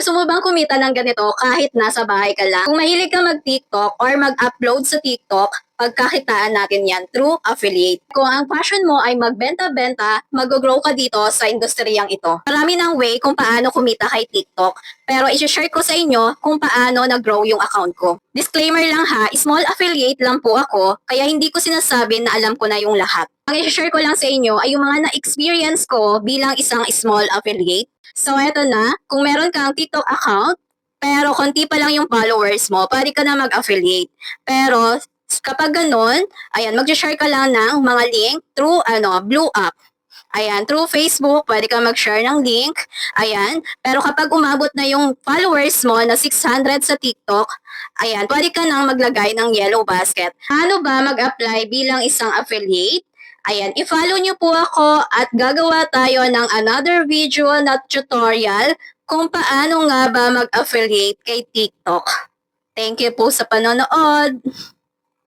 Gusto mo bang kumita ng ganito kahit nasa bahay ka lang? Kung mahilig ka mag-TikTok or mag-upload sa TikTok, pagkakitaan natin yan through affiliate. Kung ang passion mo ay magbenta-benta, mag-grow ka dito sa industriyang ito. Marami ng way kung paano kumita kay TikTok, pero isi-share ko sa inyo kung paano nag-grow yung account ko. Disclaimer lang ha, small affiliate lang po ako, kaya hindi ko sinasabi na alam ko na yung lahat. Ang isi-share ko lang sa inyo ay yung mga na-experience ko bilang isang small affiliate. So, eto na. Kung meron kang TikTok account, pero konti pa lang yung followers mo, pwede ka na mag-affiliate. Pero, kapag ganun, ayan, mag-share ka lang ng mga link through, Blue App. Ayan, through Facebook, pwede ka mag-share ng link. Ayan, pero kapag umabot na yung followers mo na 600 sa TikTok, ayan, pwede ka nang maglagay ng yellow basket. Paano ba mag-apply bilang isang affiliate? Ayan, i-follow nyo po ako at gagawa tayo ng another video na tutorial kung paano nga ba mag-affiliate kay TikTok. Thank you po sa panonood!